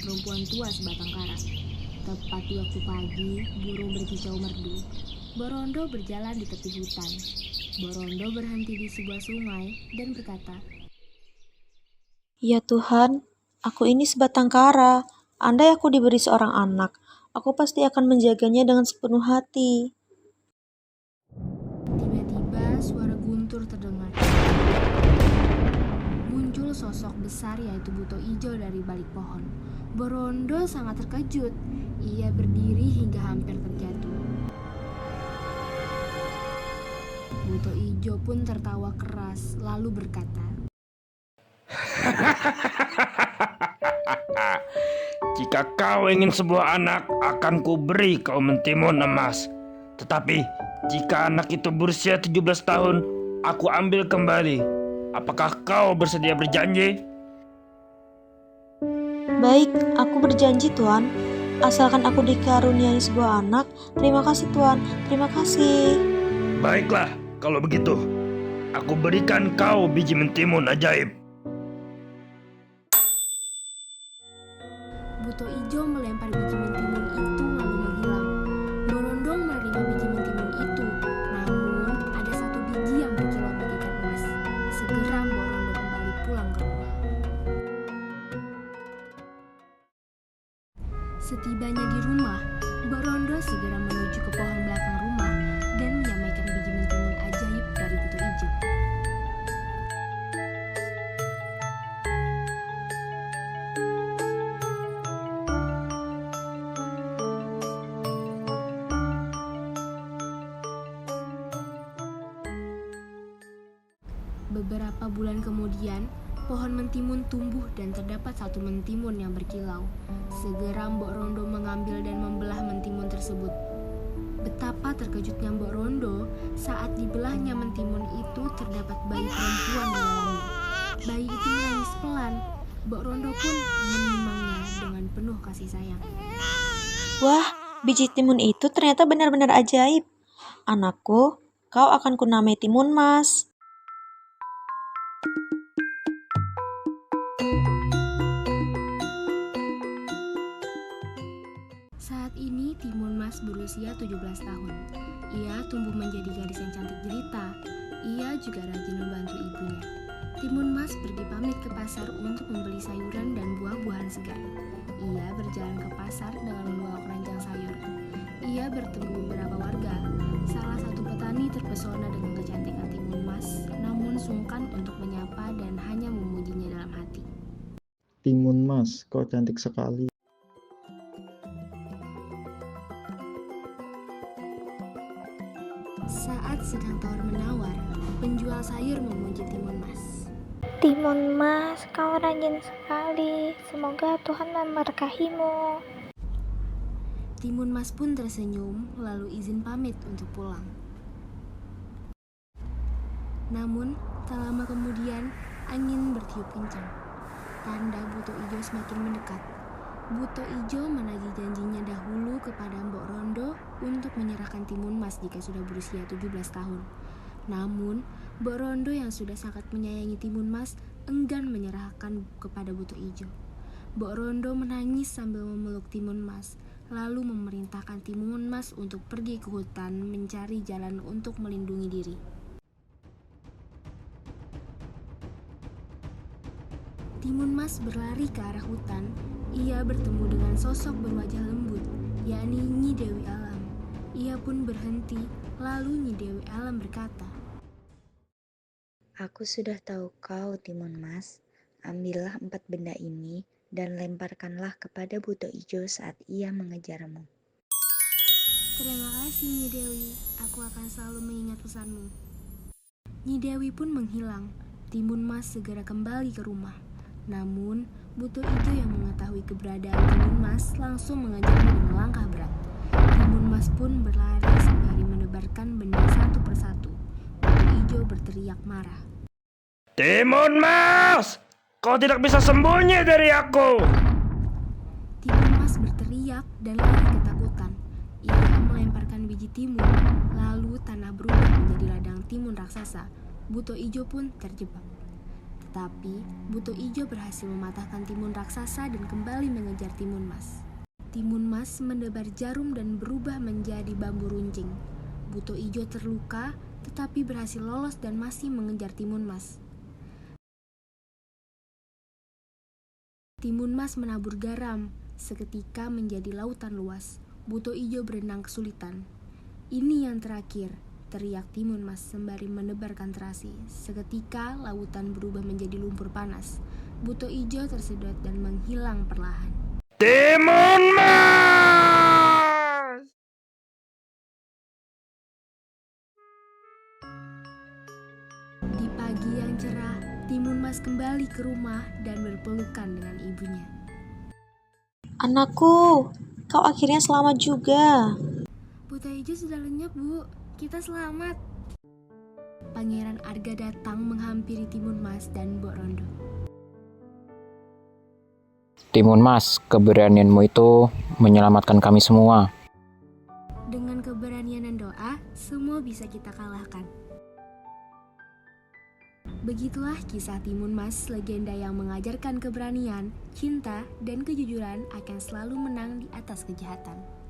perempuan tua sebatang kara. Tepat di waktu pagi, burung berkicau merdu. Borondo berjalan di tepi hutan. Borondo berhenti di sebuah sungai dan berkata, "Ya Tuhan, aku ini sebatang kara. Andai aku diberi seorang anak, aku pasti akan menjaganya dengan sepenuh hati." Tiba-tiba suara guntur terdengar. Muncul sosok besar yaitu Buto Ijo dari balik pohon. Borondo sangat terkejut. Ia berdiri hingga hampir terjatuh. Buto Ijo pun tertawa keras lalu berkata, "Jika kau ingin sebuah anak, akan kuberi kau mentimun emas. Tetapi jika anak itu berusia 17 tahun, aku ambil kembali. Apakah kau bersedia berjanji?" "Baik, aku berjanji Tuan. Asalkan aku dikaruniai sebuah anak, terima kasih Tuan, terima kasih." "Baiklah, kalau begitu, aku berikan kau biji mentimun ajaib." Buto Ijo melempar biji mentimun itu lalu menghilang. Borondong menerima biji mentimun itu, namun ada satu biji yang berkilau bagaikan emas. Segera Borondo kembali pulang ke rumah. Setibanya di rumah, Borondo segera menuju ke pohon belakang rumah dan menyampaikan biji mentimun ajaib dari Buto Ijo. Beberapa bulan kemudian, pohon mentimun tumbuh dan terdapat satu mentimun yang berkilau. Segera Mbok Rondo mengambil dan membelah mentimun tersebut. Betapa terkejutnya Mbok Rondo saat dibelahnya mentimun itu terdapat bayi perempuan di dalamnya. Bayi itu menangis pelan. Mbok Rondo pun menimangnya dengan penuh kasih sayang. "Wah, biji timun itu ternyata benar-benar ajaib. Anakku, kau akan kunamai Timun Mas." Saat ini Timun Mas berusia 17 tahun. Ia tumbuh menjadi gadis yang cantik jelita. Ia juga rajin membantu ibunya. Timun Mas pergi pamit ke pasar untuk membeli sayuran dan buah-buahan segar. Ia berjalan ke pasar dengan membawa keranjang sayur. Ia bertemu beberapa warga. Salah satu petani terpesona dengan kecantikan Timun Mas, namun sungkan untuk menyapa dan hanya memujinya dalam hati. "Timun Mas, kau cantik sekali." Saat sedang tawar-menawar, penjual sayur memuji Timun Mas. "Timun Mas, kau rajin sekali. Semoga Tuhan memberkahimu." Timun Mas pun tersenyum lalu izin pamit untuk pulang. Namun, tak lama kemudian angin bertiup kencang. Tanda Buto Ijo semakin mendekat. Buto Ijo menagih janjinya dahulu kepada Mbok Rondo untuk menyerahkan Timun Mas jika sudah berusia 17 tahun. Namun, Mbok Rondo yang sudah sangat menyayangi Timun Mas enggan menyerahkan kepada Buto Ijo. Mbok Rondo menangis sambil memeluk Timun Mas, lalu memerintahkan Timun Mas untuk pergi ke hutan mencari jalan untuk melindungi diri. Timun Mas berlari ke arah hutan. Ia bertemu dengan sosok berwajah lembut, yakni Nyi Dewi Alam. Ia pun berhenti, lalu Nyi Dewi Alam berkata, "Aku sudah tahu kau, Timun Mas. Ambillah 4 benda ini dan lemparkanlah kepada Buto Ijo saat ia mengejarmu." "Terima kasih Nyi Dewi, aku akan selalu mengingat pesanmu." Nyi Dewi pun menghilang. Timun Mas segera kembali ke rumah. Namun, Buto Ijo yang mengetahui keberadaan Timun Mas langsung mengejarnya dengan langkah berat. Timun Mas pun berlari sembari menebarkan benda satu persatu. Buto Ijo berteriak marah. "Timun Mas, kau tidak bisa sembunyi dari aku." Timun Mas berteriak dan lari ketakutan. Ia melemparkan biji timun, lalu tanah berubah menjadi ladang timun raksasa. Buto Ijo pun terjebak. Tetapi Buto Ijo berhasil mematahkan timun raksasa dan kembali mengejar Timun Mas. Timun Mas mendebar jarum dan berubah menjadi bambu runcing. Buto Ijo terluka tetapi berhasil lolos dan masih mengejar Timun Mas. Timun Mas menabur garam, seketika menjadi lautan luas. Buto Ijo berenang kesulitan. "Ini yang terakhir," teriak Timun Mas sembari menebarkan terasi. Seketika lautan berubah menjadi lumpur panas. Buto Ijo tersedot dan menghilang perlahan. Timun Mas! Di pagi yang cerah, Timun Mas kembali ke rumah dan berpelukan dengan ibunya. Anakku, kau akhirnya selamat juga. "Buto Ijo sudah lenyap, Bu. Kita selamat." Pangeran Arga datang menghampiri Timun Mas dan Mbok Rondo. Timun Mas, keberanianmu itu menyelamatkan kami semua. Dengan keberanian dan doa, semua bisa kita kalahkan. Begitulah kisah Timun Mas, legenda yang mengajarkan keberanian, cinta, dan kejujuran akan selalu menang di atas kejahatan.